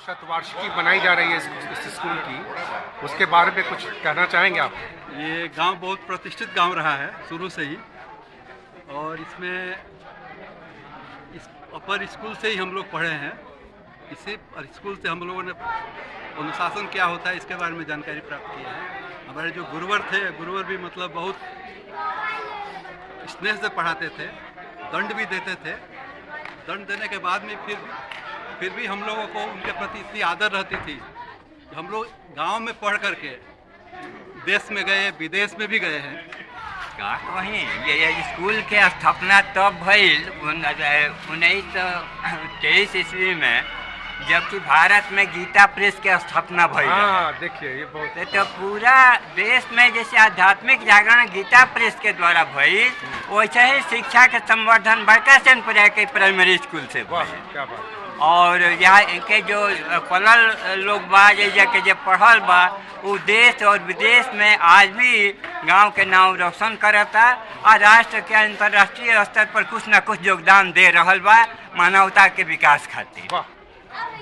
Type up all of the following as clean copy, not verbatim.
शतवार्षिकी बनाई जा रही है इस स्कूल की, उसके बारे में कुछ कहना चाहेंगे आप? ये गांव बहुत प्रतिष्ठित गांव रहा है शुरू से ही, और इसमें इस अपर स्कूल से ही हम लोग पढ़े हैं। इसी स्कूल से हम लोगों ने अनुशासन क्या होता है इसके बारे में जानकारी प्राप्त की है। हमारे जो गुरुवर थे, गुरुवर भी मतलब बहुत स्नेह से पढ़ाते थे, दंड भी देते थे। दंड देने के बाद में फिर भी हम लोगों को उनके प्रति इतनी आदर रहती थी कि हम लोग गांव में पढ़ करके देश में गए, विदेश में भी गए हैं। का कहीं ये स्कूल के स्थापना तब भइल 1923 ईस्वी में, जबकि भारत में गीता प्रेस के स्थापना भइल। हाँ, देखिए ये बहुत तो पूरा देश में जैसे आध्यात्मिक जागरण गीता प्रेस के द्वारा भइल, वैसे ही शिक्षा के संवर्धन बड़का चंदपुरा के प्राइमरी स्कूल से भइल। क्या बात। और यहाँ के जो पढ़ल लोग बा के जो पढ़ल बा, वो देश और विदेश में आज भी गांव के नाम रोशन करता और राष्ट्र के अंतर्राष्ट्रीय स्तर पर कुछ न कुछ योगदान दे रहल बा मानवता के विकास खातिर।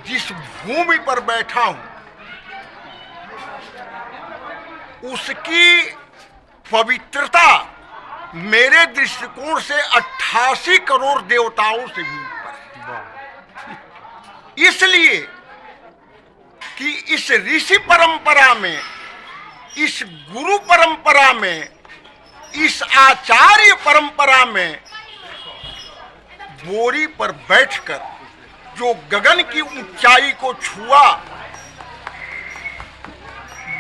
जिस भूमि पर बैठा हूं उसकी पवित्रता मेरे दृष्टिकोण से 88 करोड़ देवताओं से भी ऊपर है। इसलिए कि इस ऋषि परंपरा में, इस गुरु परंपरा में, इस आचार्य परंपरा में बोरी पर बैठकर जो गगन की ऊंचाई को छुआ,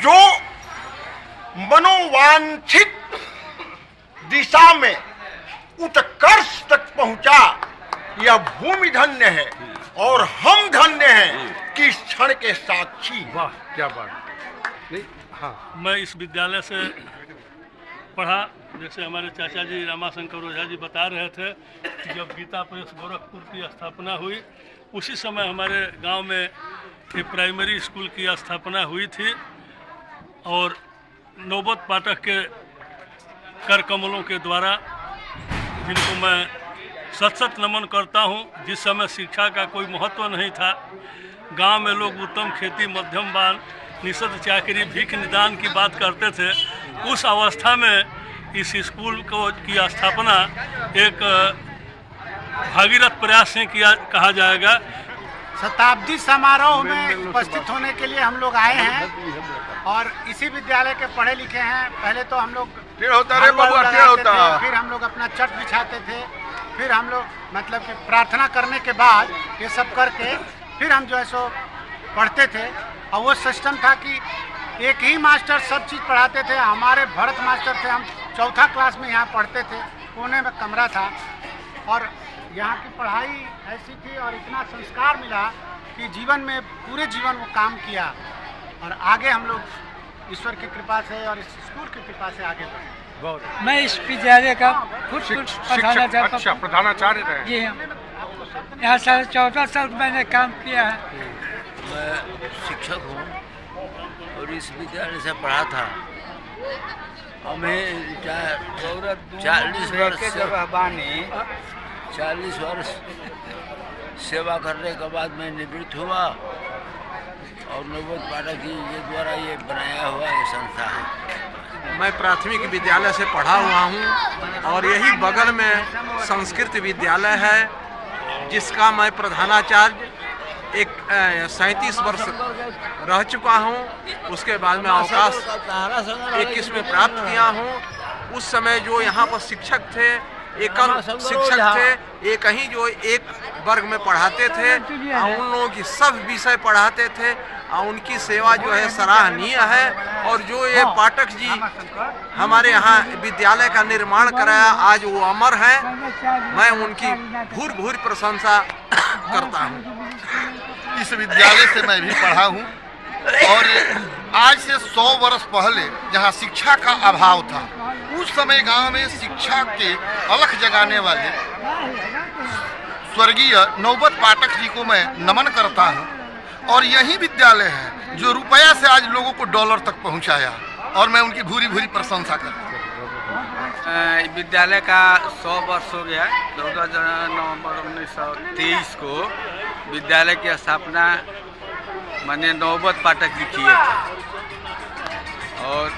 जो मनोवांछित दिशा में उत्कर्ष तक पहुंचा, यह भूमि धन्य है और हम धन्य हैं कि इस क्षण के साक्षी। वाह, क्या बात। नहीं, हाँ, मैं इस विद्यालय से पढ़ा। जैसे हमारे चाचा जी रामाशंकर ओझा जी बता रहे थे कि जब गीता प्रेस गोरखपुर की स्थापना हुई, उसी समय हमारे गांव में एक प्राइमरी स्कूल की स्थापना हुई थी। और नौबत पाठक के कर कमलों के द्वारा, जिनको मैं सत नमन करता हूं। जिस समय शिक्षा का कोई महत्व नहीं था, गांव में लोग उत्तम खेती, मध्यम बाल, निषद चाकरी, भीख निदान की बात करते थे। उस अवस्था में इस स्कूल की स्थापना एक भागीरथ प्रयास से किया कहा जाएगा। शताब्दी समारोह में उपस्थित होने के लिए हम लोग आए हैं और इसी विद्यालय के पढ़े लिखे हैं। पहले तो हम लोग फिर हम लोग अपना चट बिछाते थे, फिर हम लोग मतलब कि प्रार्थना करने के बाद ये सब करके फिर हम जो है सो पढ़ते थे। और वो सिस्टम था कि एक ही मास्टर सब चीज़ पढ़ाते थे। हमारे भरत मास्टर थे, हम चौथा क्लास में यहाँ पढ़ते थे, कोने में कमरा था। और यहाँ की पढ़ाई ऐसी थी और इतना संस्कार मिला कि जीवन में पूरे जीवन वो काम किया। और आगे हम लोग ईश्वर की कृपा से और इस स्कूल की कृपा से आगे बढ़े। मैं इस विद्यालय का प्रधानाचार्य रहे। जी हाँ, यहाँ 14.5 साल मैंने काम किया है। मैं शिक्षक हूँ और इस विद्यालय से पढ़ा था। हमें 40 वर्ष सेवा करने के बाद मैं निवृत्त हुआ और नौबत पाठक जी के द्वारा ये बनाया हुआ ये संस्था है। मैं प्राथमिक विद्यालय से पढ़ा हुआ हूँ और यही बगल में संस्कृत विद्यालय है, जिसका मैं प्रधानाचार्य 37 वर्ष रह चुका हूँ। उसके बाद में अवकाश 21 में प्राप्त किया हूँ। उस समय जो यहाँ पर शिक्षक थे, एकल शिक्षक थे, एक ही जो एक वर्ग में पढ़ाते थे और उन लोगों की सब विषय पढ़ाते थे और उनकी सेवा जो है सराहनीय है। और जो ये पाठक जी हमारे यहाँ विद्यालय का निर्माण कराया, आज वो अमर हैं। मैं उनकी भूर प्रशंसा करता हूँ। इस विद्यालय से मैं भी पढ़ा हूँ और आज से 100 वर्ष पहले जहाँ शिक्षा का अभाव था, उस समय गांव में शिक्षा के अलख जगाने वाले स्वर्गीय नौबत पाठक जी को मैं नमन करता हूँ। और यही विद्यालय है जो रुपया से आज लोगों को डॉलर तक पहुँचाया और मैं उनकी भूरी प्रशंसा करता हूँ। विद्यालय का 100 वर्ष हो गया। 14 नवंबर 1923 को विद्यालय की स्थापना माननीय नौबत पाठक जी किए थे और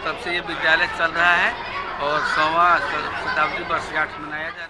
तब से ये विद्यालय चल रहा है और 100वां शताब्दी वर्षगांठ मनाया जा